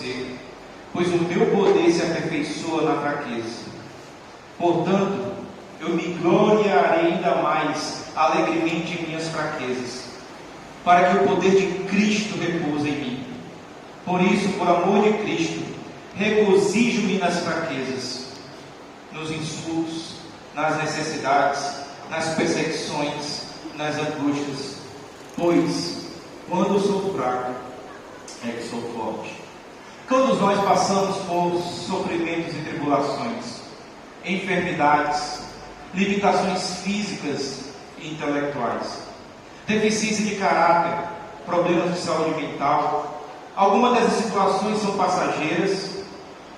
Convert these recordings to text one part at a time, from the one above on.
você, pois o meu poder se aperfeiçoa na fraqueza. Portanto, eu me gloriarei ainda mais alegremente em minhas fraquezas, para que o poder de Cristo repouse em mim. Por isso, por amor de Cristo, regozijo-me nas fraquezas, nos insultos, nas necessidades, nas perseguições, nas angústias, pois, quando sou fraco, é que sou forte. Todos nós passamos por sofrimentos e tribulações, enfermidades, limitações físicas e intelectuais, deficiência de caráter, problemas de saúde mental. Algumas dessas situações são passageiras,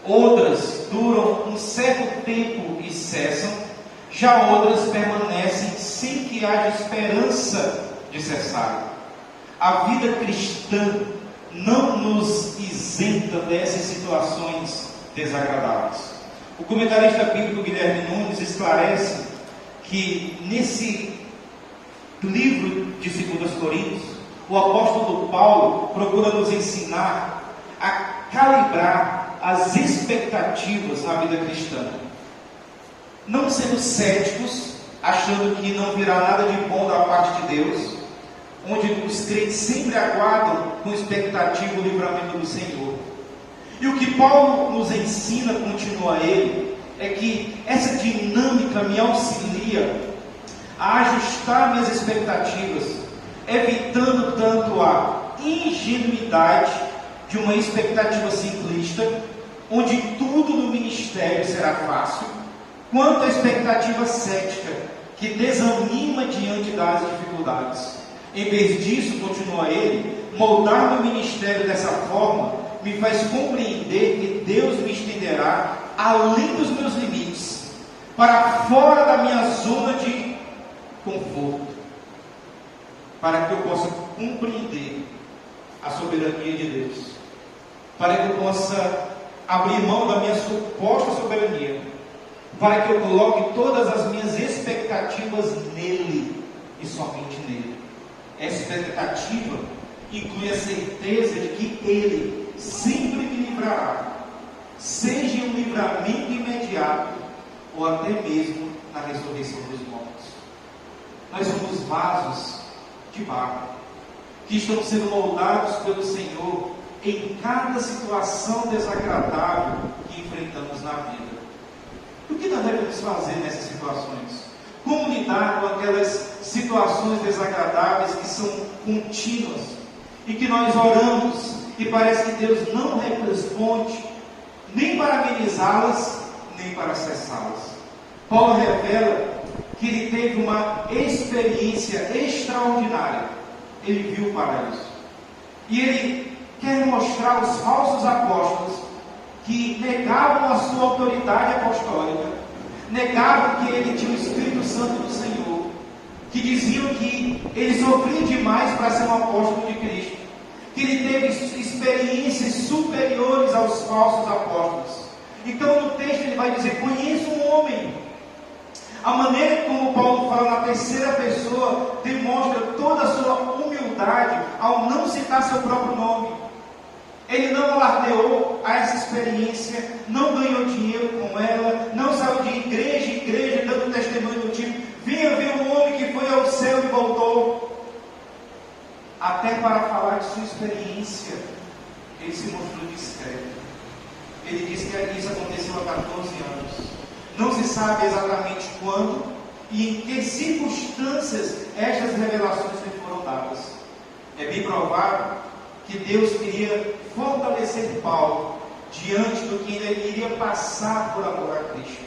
outras duram um certo tempo e cessam, já outras permanecem sem que haja esperança de cessar. A vida cristã não nos isenta dessas situações desagradáveis. O comentarista bíblico Guilherme Nunes esclarece que nesse livro de 2 Coríntios, o apóstolo Paulo procura nos ensinar a calibrar as expectativas na vida cristã, não sendo céticos, achando que não virá nada de bom da parte de Deus, onde os crentes sempre aguardam com expectativa o livramento do Senhor. E o que Paulo nos ensina, continua ele, é que essa dinâmica me auxilia a ajustar minhas expectativas, evitando tanto a ingenuidade de uma expectativa simplista, onde tudo no ministério será fácil, quanto a expectativa cética, que desanima diante das dificuldades. Em vez disso, continua ele, moldar meu ministério dessa forma me faz compreender que Deus me estenderá além dos meus limites, para fora da minha zona de conforto, para que eu possa compreender a soberania de Deus, para que eu possa abrir mão da minha suposta soberania, para que eu coloque todas as minhas expectativas nele e somente nele. Essa expectativa inclui a certeza de que ele sempre me livrará, seja em um livramento imediato ou até mesmo na ressurreição dos mortos. Nós somos vasos de barro que estão sendo moldados pelo Senhor em cada situação desagradável que enfrentamos na vida. O que nós devemos fazer nessas situações? Como lidar com aquelas situações desagradáveis que são contínuas e que nós oramos e parece que Deus não responde nem para amenizá-las, nem para cessá-las? Paulo revela que ele teve uma experiência extraordinária. Ele viu o paraíso. E ele quer mostrar aos falsos apóstolos que negavam a sua autoridade apostólica, negavam que ele tinha o Espírito Santo do Senhor, que diziam que ele sofria demais para ser um apóstolo de Cristo, que ele teve experiências superiores aos falsos apóstolos. Então no texto ele vai dizer: conheço um homem. A maneira como Paulo fala na terceira pessoa demonstra toda a sua humildade ao não citar seu próprio nome. Ele não alardeou a essa experiência, não ganhou dinheiro com ela, não saiu de igreja em igreja dando testemunho do tipo: venha ver um homem que foi ao céu e voltou. Até para falar de sua experiência, ele se mostrou discreto. Ele disse que isso aconteceu há 14 anos. Não se sabe exatamente quando e em que circunstâncias estas revelações lhe foram dadas. É bem provável que Deus queria fortalecer Paulo diante do que ele iria passar por amor a Cristo.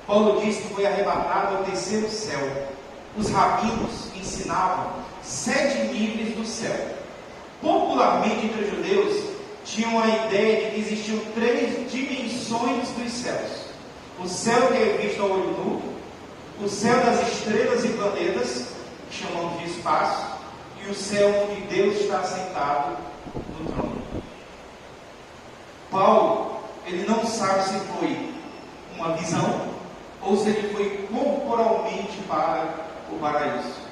Paulo disse que foi arrebatado ao terceiro céu. Os rabinos ensinavam 7 níveis do céu. Popularmente entre os judeus tinham a ideia de que existiam 3 dimensões dos céus: o céu que é visto ao olho nu, o céu das estrelas e planetas, que chamamos de espaço, e o céu onde Deus está sentado no trono. Paulo, ele não sabe se foi uma visão ou se ele foi corporalmente para o paraíso.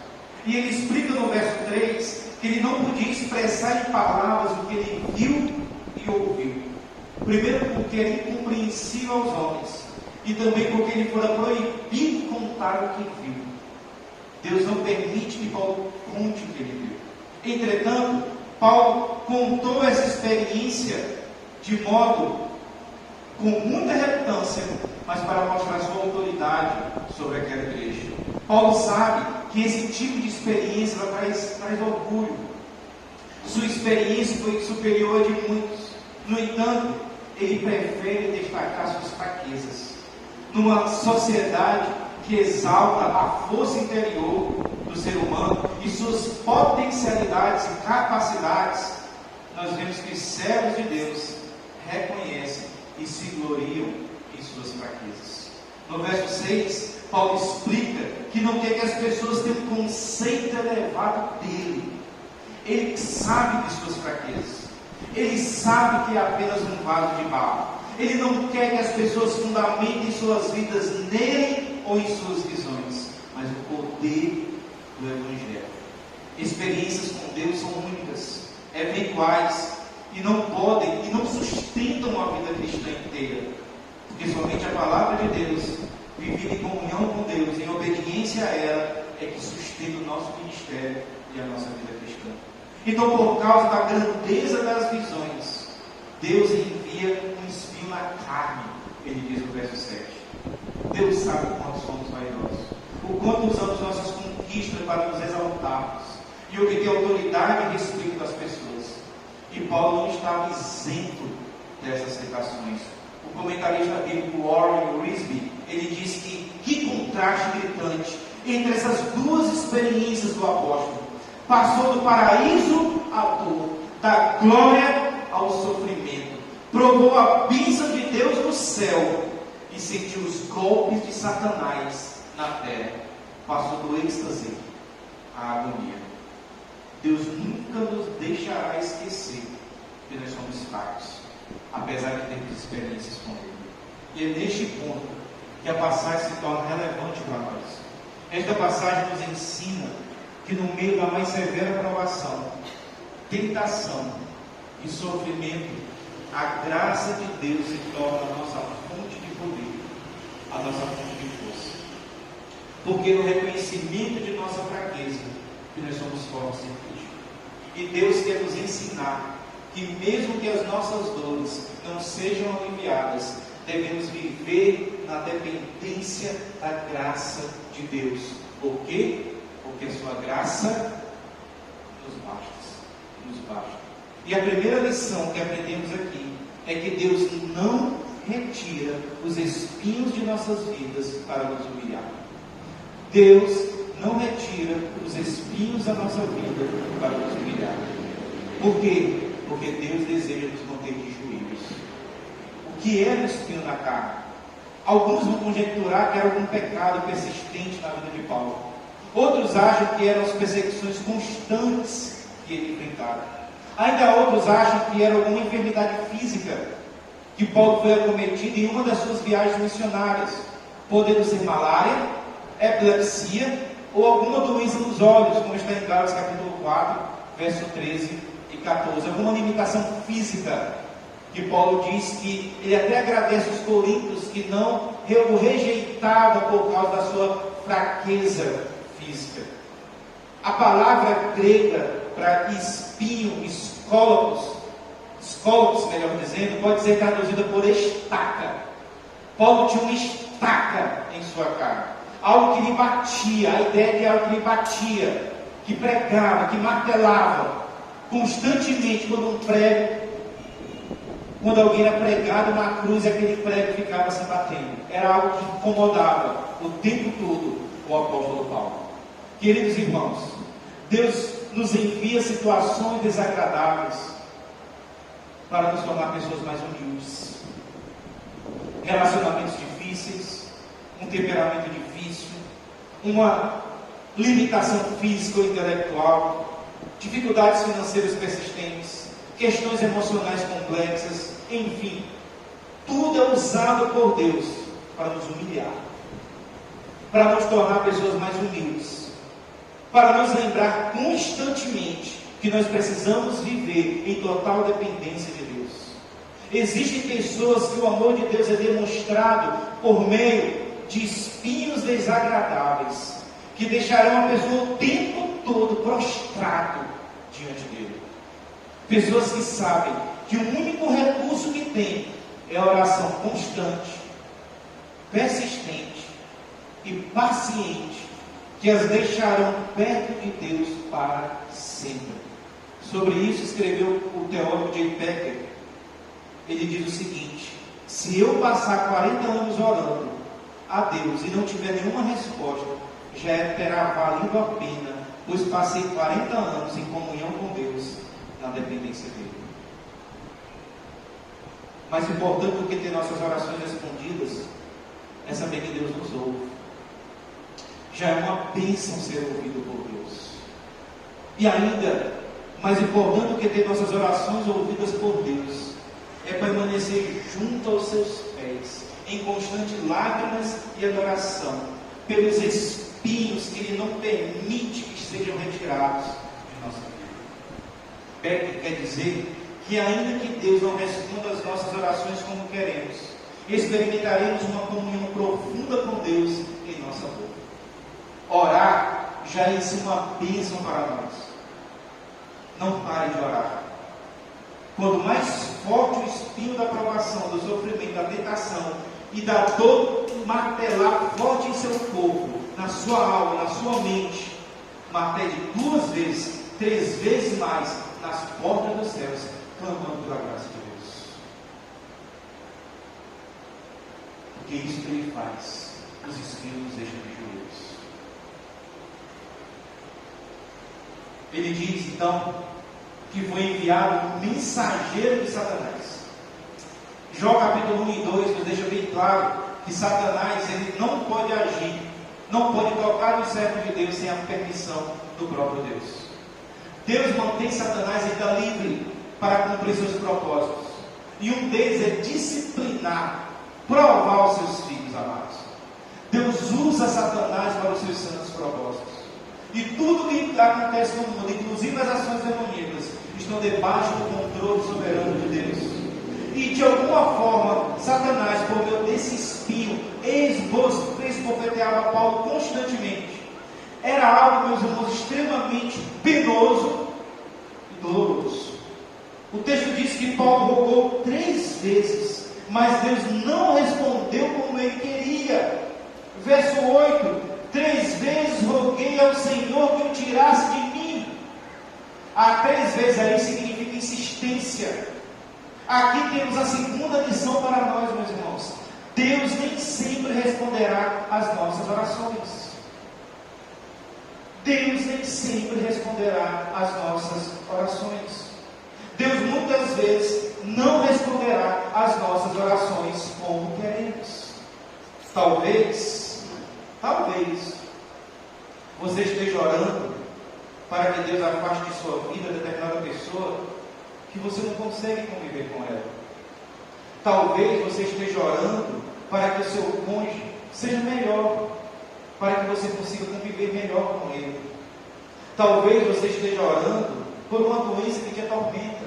E ele explica no verso 3 que ele não podia expressar em palavras o que ele viu e ouviu. Primeiro porque é incompreensível aos homens, e também porque ele fora proibido contar o que viu. Deus não permite que Paulo conte o que ele viu. Entretanto, Paulo contou essa experiência de modo com muita relutância, mas para mostrar sua autoridade sobre aquela igreja. Paulo sabe que esse tipo de experiência traz orgulho. Sua experiência foi superior a de muitos. No entanto, ele prefere destacar suas fraquezas. Numa sociedade que exalta a força interior do ser humano e suas potencialidades e capacidades, nós vemos que os servos de Deus reconhecem e se gloriam em suas fraquezas. No verso 6, Paulo explica que não quer que as pessoas tenham um conceito elevado dele. Ele sabe de suas fraquezas. Ele sabe que é apenas um vaso de barro. Ele não quer que as pessoas fundamentem suas vidas nele ou em suas visões, mas o poder do Evangelho. Experiências com Deus são únicas, eventuais, e não podem e não sustentam a vida cristã inteira, porque somente a palavra de Deus, vivida em comunhão com Deus, em obediência a ela, é que sustenta o nosso ministério e a nossa vida cristã. Então, por causa da grandeza das visões, Deus envia um espinho na carne, ele diz no verso 7. Deus sabe o quanto somos vaidosos, o quanto usamos nossas conquistas para nos exaltarmos e obter autoridade e respeito das pessoas. E Paulo não estava isento dessas tentações. O comentarista bíblico Warren Wiersbe, ele diz que contraste gritante entre essas duas experiências do apóstolo. Passou do paraíso à dor, da glória ao sofrimento, provou a bênção de Deus no céu e sentiu os golpes de Satanás na terra. Passou do êxtase à agonia. Deus nunca nos deixará esquecer que nós somos fracos, apesar de termos experiências com Ele. E é neste ponto que a passagem se torna relevante para nós. Esta passagem nos ensina que no meio da mais severa provação, tentação e sofrimento, a graça de Deus se torna a nossa fonte de poder, a nossa fonte de força. Porque no reconhecimento de nossa fraqueza, que nós somos fortes em Cristo. E Deus quer nos ensinar que mesmo que as nossas dores não sejam aliviadas, devemos viver na dependência da graça de Deus. Por quê? Porque a sua graça nos basta. E a primeira lição que aprendemos aqui é que Deus não retira os espinhos de nossas vidas para nos humilhar. Deus não retira os espinhos da nossa vida para nos humilhar. Por quê? Porque Deus deseja nos manter de joelhos. O que era o espinho na carne? Alguns vão conjecturar que era algum pecado persistente na vida de Paulo. Outros acham que eram as perseguições constantes que ele enfrentava. Ainda outros acham que era alguma enfermidade física que Paulo foi acometido em uma das suas viagens missionárias, podendo ser malária, epilepsia ou alguma doença nos olhos, como está em Gálatas capítulo 4, verso 13 e 14. Alguma limitação física, que Paulo diz que ele até agradece os coríntios que não o rejeitavam por causa da sua fraqueza física. A palavra grega para espinho, escólopos, melhor dizendo, pode ser traduzida por estaca. Paulo tinha uma estaca em sua carne, algo que lhe batia. A ideia é que era algo que lhe batia, que pregava, que martelava constantemente. Quando alguém era pregado na cruz, aquele prego ficava se batendo. Era algo que incomodava o tempo todo o apóstolo Paulo. Queridos irmãos, Deus nos envia situações desagradáveis para nos tornar pessoas mais humildes. Relacionamentos difíceis, um temperamento difícil, uma limitação física ou intelectual, dificuldades financeiras persistentes, questões emocionais complexas, enfim, tudo é usado por Deus para nos humilhar, para nos tornar pessoas mais humildes, para nos lembrar constantemente que nós precisamos viver em total dependência de Deus. Existem pessoas que o amor de Deus é demonstrado por meio de espinhos desagradáveis, que deixarão a pessoa o tempo todo prostrado diante dele. Pessoas que sabem que o único recurso que tem é a oração constante, persistente e paciente, que as deixarão perto de Deus para sempre. Sobre isso escreveu o teólogo J. Packer. Ele diz o seguinte: se eu passar 40 anos orando a Deus e não tiver nenhuma resposta, já terá valido a pena, pois passei 40 anos em comunhão com Deus, na dependência dele. Mais importante do que ter nossas orações respondidas é saber que Deus nos ouve. Já é uma bênção ser ouvido por Deus. E ainda, mais importante do que ter nossas orações ouvidas por Deus, é permanecer junto aos seus pés, em constante lágrimas e adoração, pelos espinhos que Ele não permite que sejam retirados de nossa vida. Becker quer dizer que ainda que Deus não responda às nossas orações como queremos, experimentaremos uma comunhão profunda com Deus em nossa boca. Orar já é uma bênção para nós. Não pare de orar. Quanto mais forte o espinho da provação, do sofrimento, da tentação e da dor martelar forte em seu corpo, na sua alma, na sua mente, martele 2 vezes, 3 vezes mais nas portas dos céus, clamando pela graça de Deus. Porque isso que Ele faz, os espinhos nos deixam de joelhos. Ele diz então que foi enviado um mensageiro de Satanás. Jó capítulo 1 e 2 nos deixa bem claro que Satanás ele não pode agir, não pode tocar no servo de Deus sem a permissão do próprio Deus. Deus mantém Satanás ainda livre para cumprir seus propósitos. E um deles é disciplinar, provar os seus filhos amados. Deus usa Satanás para os seus santos propósitos. E tudo que acontece no mundo, inclusive as ações demoníacas, estão debaixo do controle soberano de Deus. E de alguma forma, Satanás, por meio desse espinho, esbofeteava Paulo constantemente. Era algo, meus irmãos, extremamente penoso e doloroso. O texto diz que Paulo rogou 3 vezes, mas Deus não respondeu como ele queria. Verso 8: 3 vezes roguei ao Senhor que o tirasse de mim. A 3 vezes aí significa insistência. Aqui temos a segunda lição para nós, meus irmãos. Deus nem sempre responderá às nossas orações. Deus nem sempre responderá às nossas orações. Deus muitas vezes não responderá às nossas orações como queremos. Talvez você esteja orando para que Deus afaste de sua vida determinada pessoa que você não consegue conviver com ela. Talvez você esteja orando para que o seu cônjuge seja melhor, para que você consiga conviver melhor com ele. Talvez você esteja orando por uma doença que te atormenta,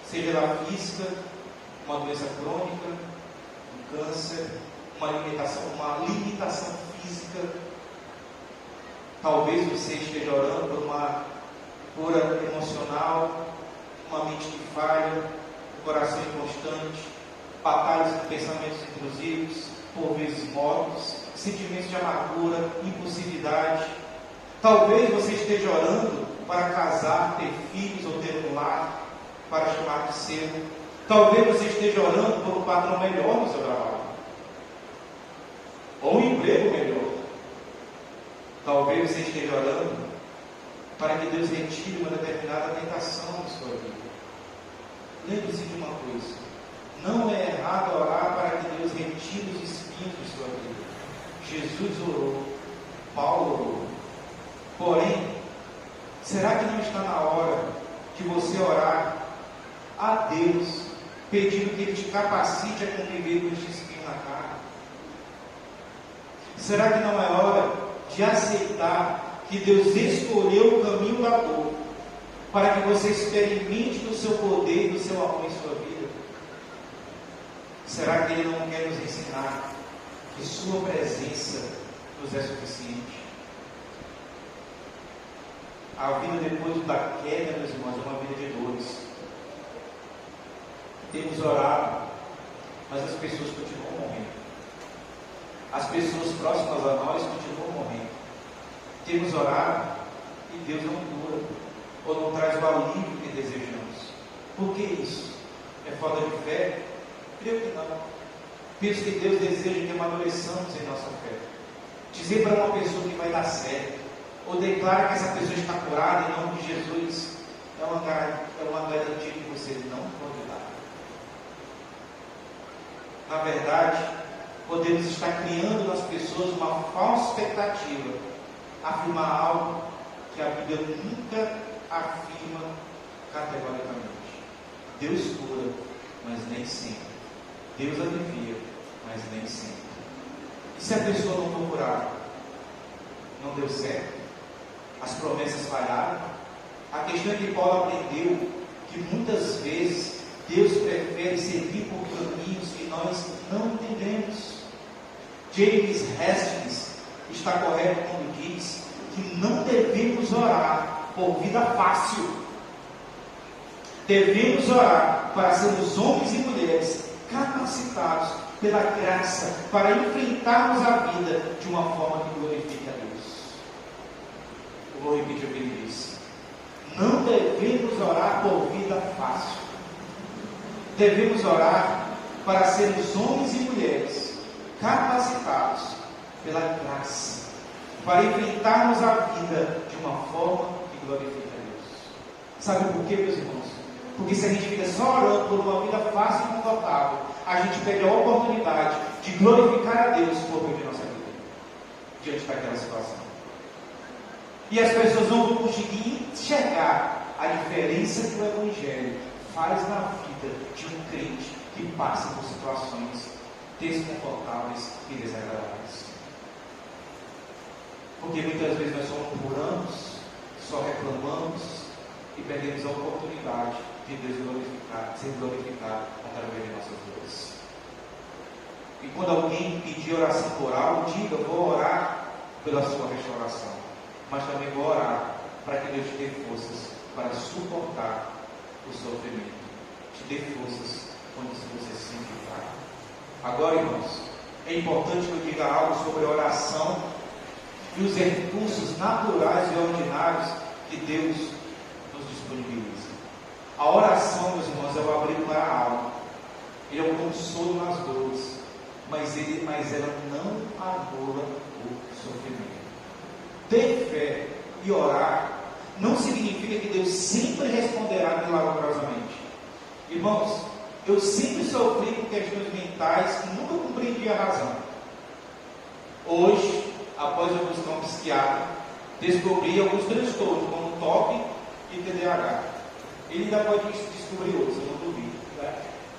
seja ela física, uma doença crônica, um câncer, uma limitação física. Talvez você esteja orando por uma cura emocional, uma mente que falha, um coração inconstante, batalhas com pensamentos intrusivos, por vezes mortos, sentimentos de amargura, impulsividade. Talvez você esteja orando para casar, ter filhos ou ter um lar, para chamar de seu. Talvez você esteja orando por um patrão melhor no seu trabalho, ou um emprego melhor. Talvez você esteja orando para que Deus retire uma determinada tentação na sua vida. Lembre-se de uma coisa: não é errado orar para que Deus retire os espinhos de sua vida. Jesus orou, Paulo orou. Porém, será que não está na hora de você orar a Deus, pedindo que Ele te capacite a conviver com este espinho na carne? Será que não é hora de aceitar que Deus escolheu o caminho da dor, para que você experimente do seu poder e do seu amor em sua vida? Será que Ele não quer nos ensinar que Sua presença nos é suficiente? A vida depois da queda, meus irmãos, é uma vida de dores. Temos orado, mas as pessoas continuam morrendo. As pessoas próximas a nós continuam morrendo. Temos orado e Deus não cura, ou não traz o alívio que desejamos. Por que isso? É falta de fé? Creio que não. Penso que Deus deseja que amadureçamos em nossa fé. Dizer para uma pessoa que vai dar certo, ou declarar que essa pessoa está curada em nome de Jesus, é uma garantia que você não pode dar. Na verdade, podemos estar criando nas pessoas uma falsa expectativa, afirmar algo que a Bíblia nunca afirma categoricamente. Deus cura, mas nem sempre. Deus alivia, mas nem sempre. E se a pessoa não for curada? Não deu certo? As promessas falharam? A questão é que Paulo aprendeu que muitas vezes Deus prefere seguir por caminhos que nós não entendemos. James Hastings está correto quando diz que não devemos orar por vida fácil. Devemos orar para sermos homens e mulheres capacitados pela graça para enfrentarmos a vida de uma forma que glorifique a Deus. Eu vou repetir o que ele disse. Não devemos orar por vida fácil. Devemos orar para sermos homens e mulheres capacitados pela graça para enfrentarmos a vida de uma forma que glorifique a Deus. Sabe por quê, meus irmãos? Porque se a gente fica só orando por uma vida fácil e confortável, a gente perde a oportunidade de glorificar a Deus por meio de nossa vida, diante daquela situação. E as pessoas não vão conseguir enxergar a diferença que o Evangelho faz na vida de um crente que passa por situações desconfortáveis e desagradáveis. Porque muitas vezes nós só murmuramos, só reclamamos e perdemos a oportunidade de Deus ser glorificado através de nossas dores. E quando alguém pedir oração por algo, diga: vou orar pela sua restauração, mas também vou orar para que Deus te dê forças para suportar o sofrimento, te dê forças quando você se sente fraco. Agora, irmãos, é importante que eu diga algo sobre a oração e os recursos naturais e ordinários que Deus nos disponibiliza. A oração, meus irmãos, é o abrigo para a alma. Ele é um consolo nas dores, mas ela não anula o sofrimento. Ter fé e orar não significa que Deus sempre responderá milagrosamente. Irmãos, eu sempre sofri com questões mentais que nunca compreendi a razão. Hoje, após eu buscar um psiquiatra, descobri alguns transtornos, como TOC e TDAH. Ele ainda pode descobrir outros, eu não duvido. Né?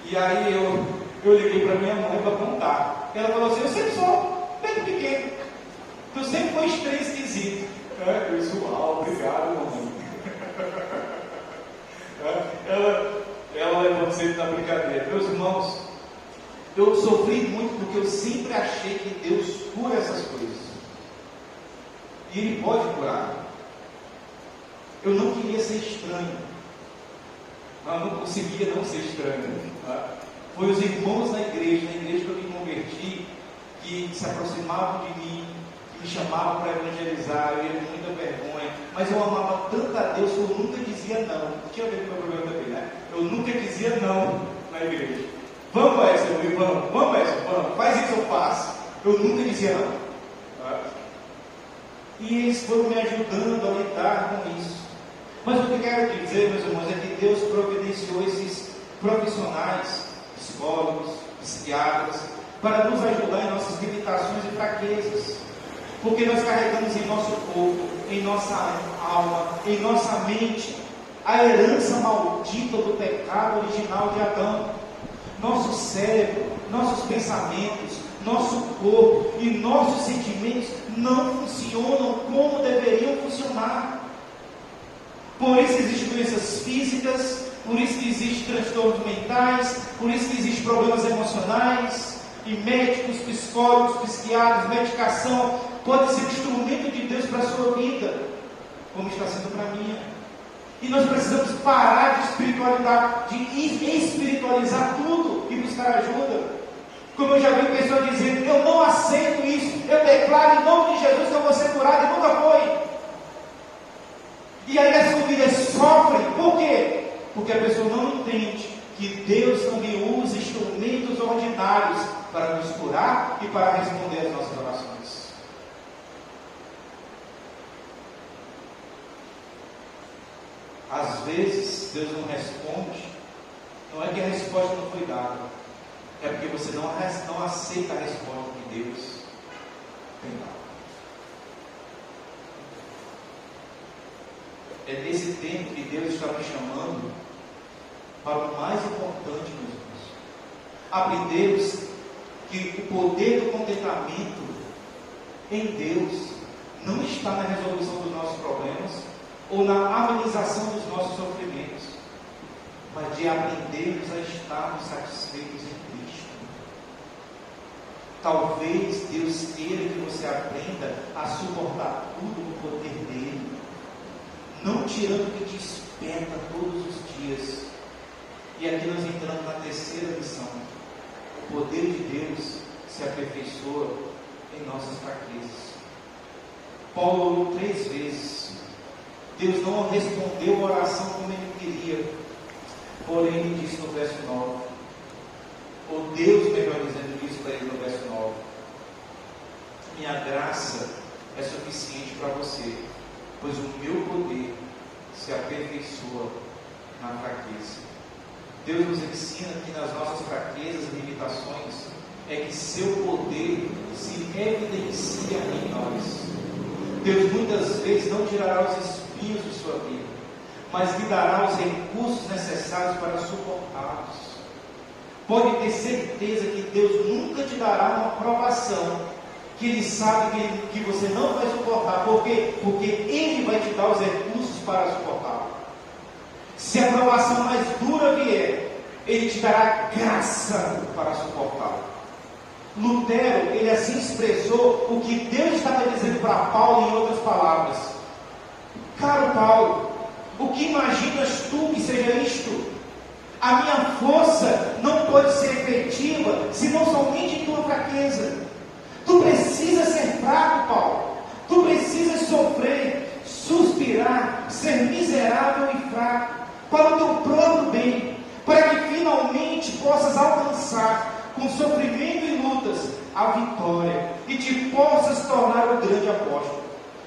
E aí eu liguei para minha mãe para contar. Ela falou assim: eu sempre sou bem pequeno. Tu sempre foi estranho e esquisito. Eu disse: uau, obrigado, mamãe. Ela levou sempre na brincadeira. Meus irmãos, eu sofri muito porque eu sempre achei que Deus cura essas coisas. E Ele pode curar. Eu não queria ser estranho, mas não conseguia não ser estranho. Tá? Foi os irmãos na igreja que eu me converti, que se aproximavam de mim, que me chamavam para evangelizar. Eu ia com muita vergonha, mas eu amava tanto a Deus que eu nunca dizia não. Tinha a ver com o meu problema também, né? Eu nunca dizia não na igreja. Vamos, Edson, vamos, Edson, vamos, faz isso, eu faço. Eu nunca dizia não. Tá? E eles foram me ajudando a lidar com isso. Mas o que eu quero dizer, meus irmãos, é que Deus providenciou esses profissionais, psicólogos, psiquiatras, para nos ajudar em nossas limitações e fraquezas. Porque nós carregamos em nosso corpo, em nossa alma, em nossa mente, a herança maldita do pecado original de Adão. Nosso cérebro, nossos pensamentos, nosso corpo e nossos sentimentos não funcionam como deveriam funcionar. Por isso existem doenças físicas, por isso que existem transtornos mentais, por isso que existem problemas emocionais, e médicos, psicólogos, psiquiatras, medicação, pode ser um instrumento de Deus para a sua vida, como está sendo para a minha. E nós precisamos parar de espiritualizar tudo e buscar ajuda. Como eu já vi pessoas dizendo, eu não aceito isso, eu declaro em nome de Jesus que eu vou ser curado, e nunca foi. E aí as famílias sofrem, por quê? Porque a pessoa não entende que Deus também usa instrumentos ordinários para nos curar e para responder às nossas orações. Às vezes Deus não responde, não é que a resposta não foi dada, é porque você não aceita a resposta que Deus tem dado. É nesse tempo que Deus está me chamando para o mais importante, meus irmãos. Aprendermos que o poder do contentamento em Deus não está na resolução dos nossos problemas ou na amenização dos nossos sofrimentos, mas de aprendermos a estarmos satisfeitos em Cristo. Talvez Deus queira que você aprenda a suportar tudo no poder dele, não tirando o que te desperta todos os dias. E aqui nós entramos na terceira lição. O poder de Deus se aperfeiçoa em nossas fraquezas. Paulo orou 3 vezes. Deus não respondeu a oração como ele queria. Porém, ele disse no verso 9. Ou Deus, melhor dizendo, disse para ele no verso 9. Minha graça é suficiente para você, pois o meu poder se aperfeiçoa na fraqueza. Deus nos ensina que nas nossas fraquezas e limitações é que seu poder se evidencia em nós. Deus muitas vezes não tirará os espinhos de sua vida, mas lhe dará os recursos necessários para suportá-los. Pode ter certeza que Deus nunca te dará uma provação que Ele sabe que você não vai suportar. Por quê? Porque Ele vai te dar os recursos para suportá-lo. Se a provação mais dura vier, Ele te dará graça para suportá-lo. Lutero, ele assim expressou o que Deus estava dizendo para Paulo em outras palavras. Caro Paulo, o que imaginas tu que seja isto? A minha força não pode ser efetiva se não somente em tua fraqueza. Tu precisas ser fraco, Paulo. Tu precisas sofrer, suspirar, ser miserável e fraco, para o teu próprio bem, para que finalmente possas alcançar, com sofrimento e lutas, a vitória, e te possas tornar o grande apóstolo.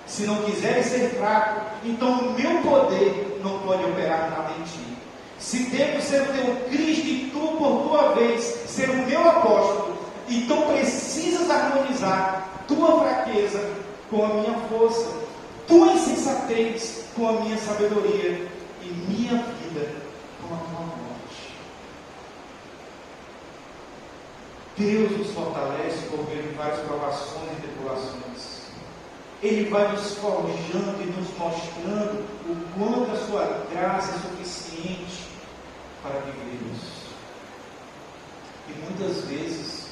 Se não quiseres ser fraco, então o meu poder não pode operar nada em ti. Se devo ser o teu Cristo e tu, por tua vez, ser o meu apóstolo, então precisas harmonizar tua fraqueza com a minha força, tua insensatez com a minha sabedoria e minha vida com a tua morte. Deus nos fortalece por meio de várias provações e tribulações. Ele vai nos forjando e nos mostrando o quanto a sua graça é suficiente para vivermos. E muitas vezes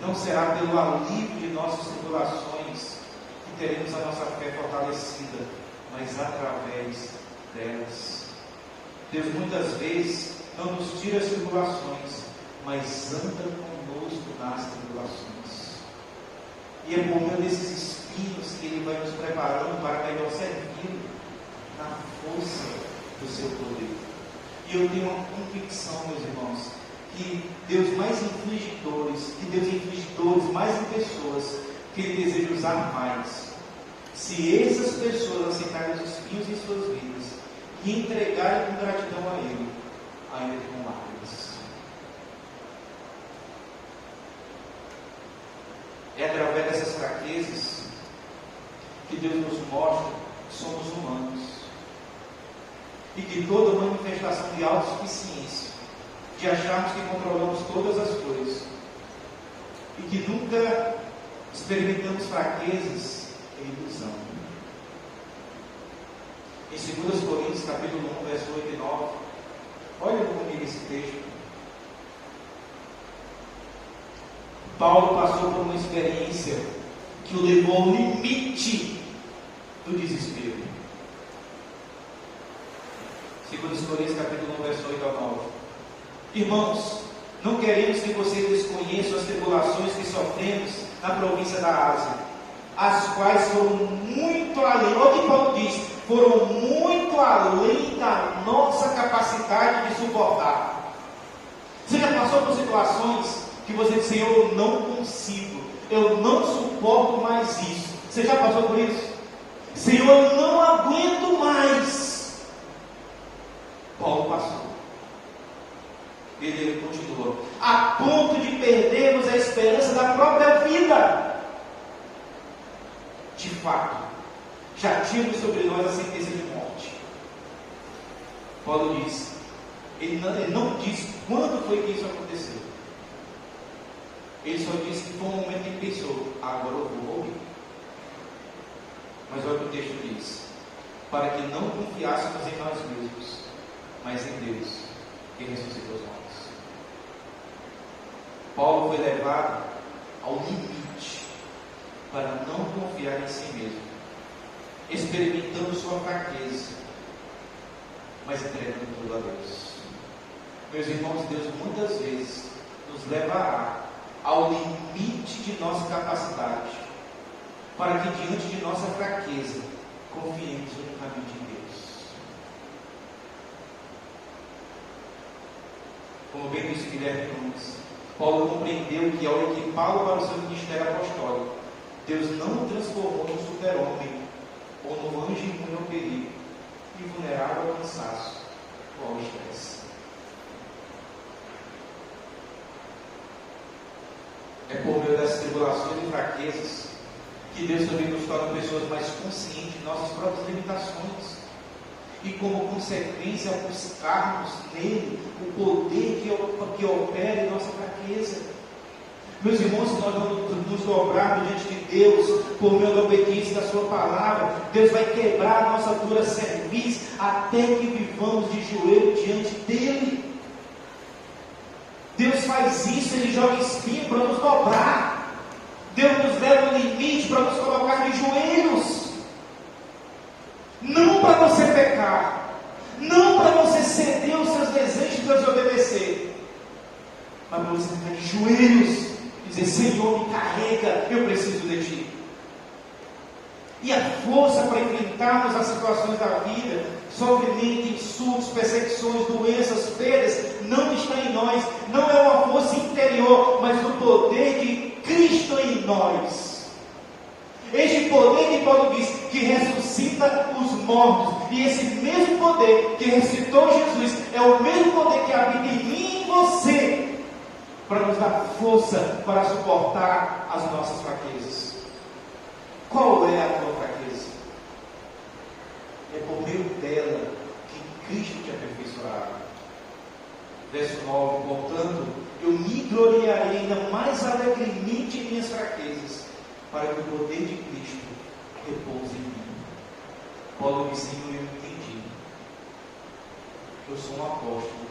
não será pelo alívio de nossas tribulações que teremos a nossa fé fortalecida, mas através delas. Deus muitas vezes não nos tira as tribulações, mas anda conosco nas tribulações. E é por meio desses espinhos que Ele vai nos preparando para melhor servir na força do seu poder. E eu tenho uma convicção, meus irmãos, que Deus mais inflige dores mais em pessoas que Ele deseja usar mais. Se essas pessoas aceitarem os espinhos em suas vidas e entregarem com gratidão a Ele, ainda que com lágrimas. É através dessas fraquezas que Deus nos mostra que somos humanos. E que toda manifestação de autossuficiência, de acharmos que controlamos todas as coisas, e que nunca experimentamos fraquezas, é ilusão. Em 2 Coríntios, capítulo 1, verso 8 e 9, Olha comigo esse texto. Paulo passou por uma experiência que o levou ao limite do desespero. 2 Coríntios capítulo 1, verso 8 ao 9. Irmãos, não queremos que vocês desconheçam as tribulações que sofremos na província da Ásia, as quais foram muito além, olha o que Paulo diz, foram muito além da nossa capacidade de suportar. Você já passou por situações que você diz, Senhor, eu não consigo, eu não suporto mais isso? Você já passou por isso? Senhor, eu não aguento mais. Paulo passou. Ele continua, a ponto de perdermos a esperança da própria vida. De fato, já tínhamos sobre nós a sentença de morte. Paulo diz, ele não diz quando foi que isso aconteceu. Ele só diz que foi um momento em que pensou, agora eu vou morrer. Mas olha o que o texto diz, para que não confiássemos em nós mesmos, mas em Deus, que ressuscitou os mortos. Paulo foi levado ao limite para não confiar em si mesmo, experimentando sua fraqueza, mas entregando tudo a Deus. Meus irmãos, Deus muitas vezes nos levará ao limite de nossa capacidade, para que diante de nossa fraqueza confiemos unicamente em Deus. Como bem disse Guilherme Nunes, Paulo compreendeu que ao equipá-lo para o seu ministério apostólico, Deus não o transformou num super-homem ou num anjo imune ao perigo e vulnerável ao cansaço ou ao estresse. É por meio das tribulações e fraquezas que Deus também nos torna pessoas mais conscientes de nossas próprias limitações. E como consequência, ao buscarmos nele o poder que opera em nossa fraqueza. Meus irmãos, se nós não nos dobrarmos diante de Deus, por meio da obediência da sua palavra, Deus vai quebrar a nossa dura cerviz, até que vivamos de joelho diante dele. Deus faz isso, Ele joga espinho para nos dobrar. Deus nos leva ao limite para nos colocar de joelhos. Não para você pecar, não para você ceder aos seus desejos e desobedecer, mas para você ficar de joelhos e dizer, Senhor, me carrega, eu preciso de Ti. E a força para enfrentarmos as situações da vida, sofrimento, insultos, perseguições, doenças, perdas, não está em nós, não é uma força interior, mas no poder de Cristo em nós. Este poder que Paulo diz, que ressuscita os mortos, e esse mesmo poder que ressuscitou Jesus, é o mesmo poder que habita em mim e em você, para nos dar força para suportar as nossas fraquezas. Qual é a tua fraqueza? É por meio dela que Cristo te aperfeiçoará. Verso 9, portanto, eu me gloriarei ainda mais alegremente em minhas fraquezas, para que o poder de Cristo repouse em mim. Paulo disse, Senhor, eu entendi. Eu sou um apóstolo.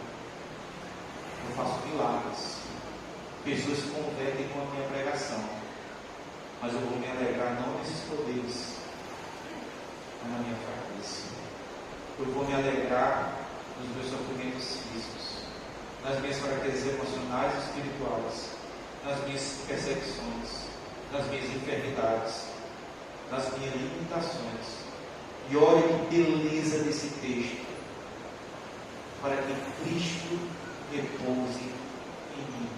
Eu faço milagres. Pessoas se convertem com a minha pregação. Mas eu vou me alegrar não nesses poderes, mas na minha fraqueza. Eu vou me alegrar nos meus sofrimentos físicos, nas minhas fraquezas emocionais e espirituais, nas minhas perseguições, nas minhas enfermidades, nas minhas limitações. E olha que beleza desse texto, para que Cristo repouse em mim.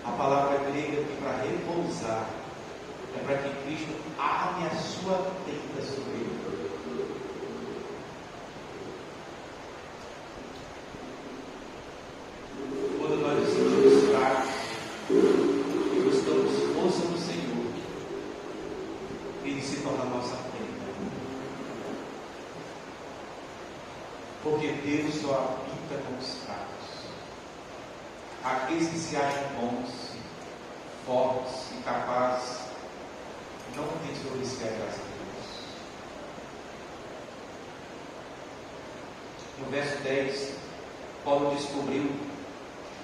A palavra grega aqui para repousar é para que Cristo arme a sua tenda sobre ele. Quando nós nos sentimos fracos, buscamos força no Senhor, Ele se torna a nossa tenda. Porque Deus só habita com os fracos. Aqueles que se acham bons, fortes e capazes, não tem sobre si a graça de Deus. No verso 10, Paulo descobriu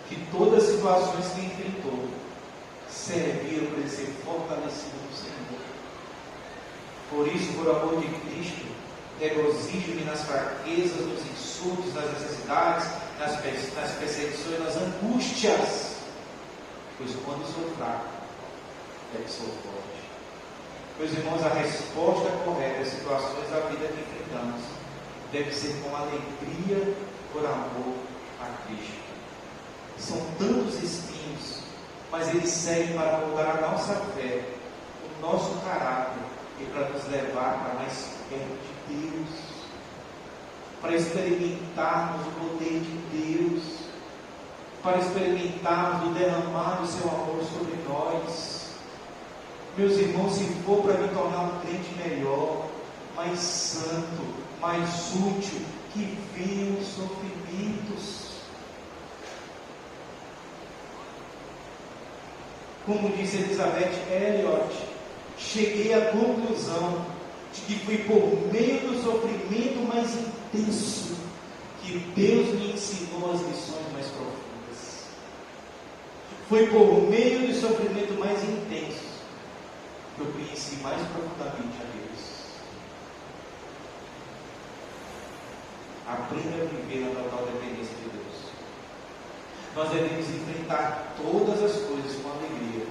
que todas as situações que enfrentou serviram para ele ser fortalecido no Senhor. Por isso, por amor de Cristo, regozijo-me nas fraquezas, nos insultos, nas necessidades, nas perseguições, nas angústias, pois quando sou fraco, é que sou forte. Meus irmãos, a resposta correta às situações da vida que enfrentamos deve ser com alegria por amor a Cristo. São tantos espinhos, mas eles servem para moldar a nossa fé, o nosso caráter e para nos levar para mais perto de Deus, para experimentarmos o poder de Deus, para experimentarmos o derramar do seu amor sobre nós. Meus irmãos, se for para me tornar um crente melhor, mais santo, mais útil, que venham os sofrimentos. Como disse Elizabeth Elliot, cheguei à conclusão de que foi por meio do sofrimento mais intenso que Deus me ensinou as lições mais profundas. Foi por meio do sofrimento mais intenso que eu conheci mais profundamente a Deus. Aprenda a viver na total dependência de Deus. Nós devemos enfrentar todas as coisas com alegria,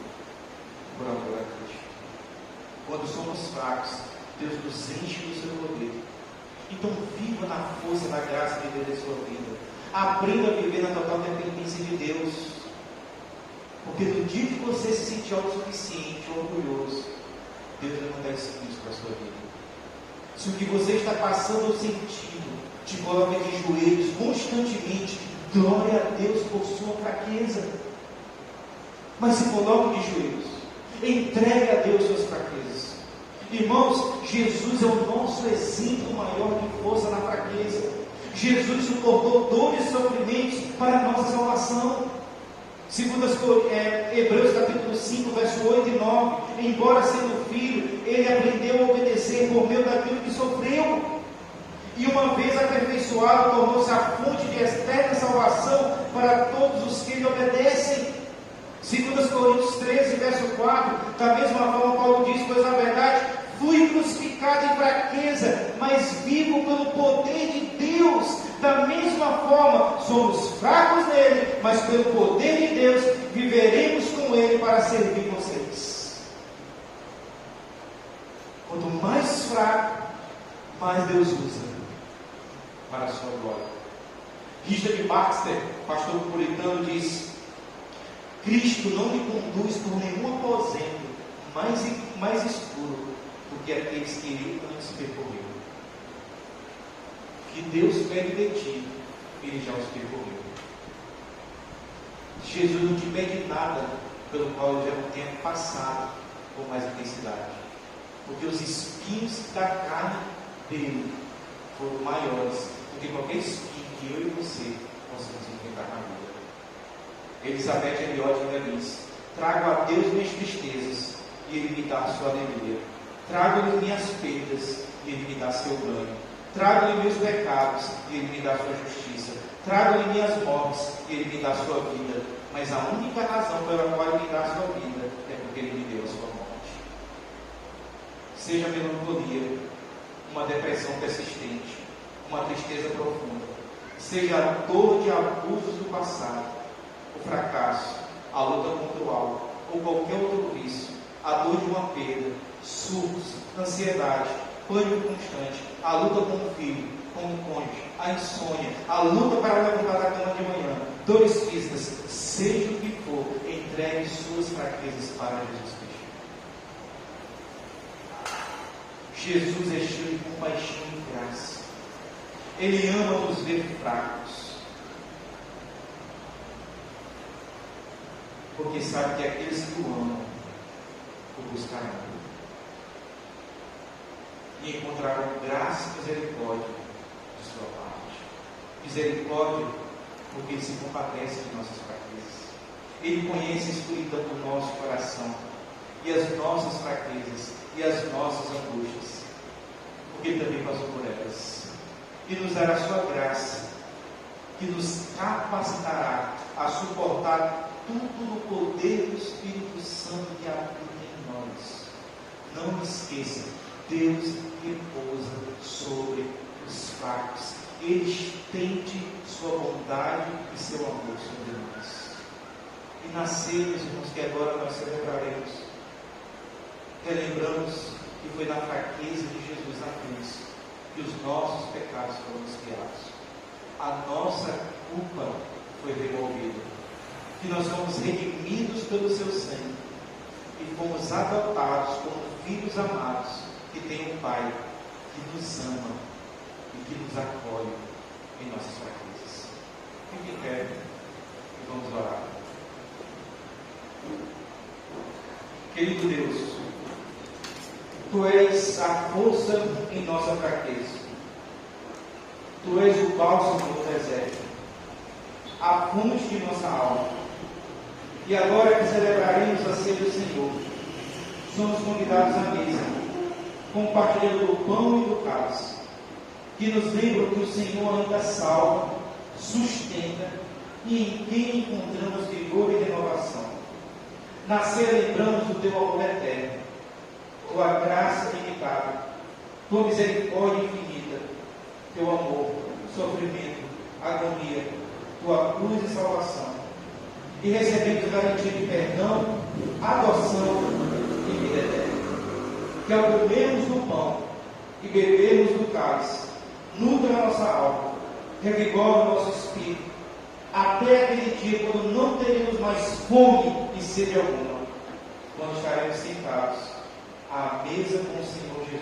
por amor a Cristo. Quando somos fracos, Deus nos enche do seu poder. Então viva na força da graça de Deus em sua vida. Aprenda a viver na total dependência de Deus. Porque no dia que você se sentir autossuficiente, orgulhoso, Deus vai mandar espinhos para a sua vida. Se o que você está passando ou sentindo te coloca de joelhos constantemente, glória a Deus por sua fraqueza. Mas se coloque de joelhos, entregue a Deus suas fraquezas. Irmãos, Jesus é o nosso exemplo maior de força na fraqueza. Jesus suportou dores e sofrimentos para a nossa salvação. Segundo Hebreus capítulo 5, verso 8 e 9, embora sendo filho, ele aprendeu a obedecer por meio daquilo que sofreu. E uma vez aperfeiçoado, tornou-se a fonte de eterna salvação para todos os que lhe obedecem. Segundo Coríntios 13, verso 4, da mesma forma Paulo diz, pois na verdade fui crucificado em fraqueza, mas vivo pelo poder de Deus. Da mesma forma, somos fracos nele, mas pelo poder de Deus, viveremos com ele para servir vocês. Quanto mais fraco, mais Deus usa para a sua glória. Richard Baxter, pastor puritano, diz: Cristo não me conduz por nenhum aposento mais escuro do que aqueles que ele antes percorreu. Que Deus pede de ti, ele já os percorreu. Jesus não te pede nada pelo qual ele já não tenha passado com mais intensidade, porque os espinhos da carne dele foram maiores do que qualquer espinho que eu e você possamos enfrentar na vida. Elizabeth Elliot ainda diz: trago a Deus minhas tristezas e ele me dá a sua alegria. Trago-lhe minhas perdas e ele me dá seu ganho. Trago-lhe meus pecados e ele me dá sua justiça. Trago-lhe minhas mortes e ele me dá sua vida. Mas a única razão pela qual ele me dá a sua vida é porque ele me deu a sua morte. Seja a melancolia, uma depressão persistente, uma tristeza profunda, seja a dor de abusos do passado, o fracasso, a luta contra o álcool ou qualquer outro vício, a dor de uma perda, surtos, ansiedade, pânico constante, a luta com o filho, com o cônjuge, a insônia, a luta para levantar da cama de manhã, dores físicas, seja o que for, entregue suas fraquezas para Jesus Cristo. Jesus é cheio de compaixão e graça. Ele ama nos ver fracos, porque sabe que aqueles que o amam o buscarão e encontrarão graça e misericórdia de sua parte. Misericórdia, porque ele se compadece de nossas fraquezas. Ele conhece a escuridão do nosso coração e as nossas fraquezas e as nossas angústias, porque ele também passou por elas, e nos dará a sua graça que nos capacitará a suportar tudo no poder do Espírito Santo que habita em nós. Não esqueça, Deus repousa sobre os fracos. Ele estende sua bondade e seu amor sobre nós. E nascemos, irmãos, que agora nós celebraremos. Relembramos que foi na fraqueza de Jesus na cruz que os nossos pecados foram expiados. A nossa culpa foi removida. Que nós fomos redimidos pelo seu sangue e fomos adotados como filhos amados que tem um Pai que nos ama e que nos acolhe em nossas fraquezas. Fique em pé e vamos orar. Querido Deus, Tu és a força em nossa fraqueza. Tu és o bálsamo do deserto, a fonte de nossa alma. E agora que celebraremos a ceia do Senhor, somos convidados à mesa, compartilhando o pão e do cálice, que nos lembram que o Senhor ainda salva, sustenta e em quem encontramos vigor e renovação. Na ceia lembramos do Teu amor eterno, Tua graça ilimitada, Tua misericórdia infinita, Teu amor, sofrimento, agonia, Tua cruz e salvação. E recebemos garantia de perdão, adoção e vida eterna. Que ao comermos do pão e bebermos do cálice, nutra a nossa alma, revigora o nosso espírito, até aquele dia quando não teremos mais fome e sede alguma, quando estaremos sentados à mesa com o Senhor Jesus.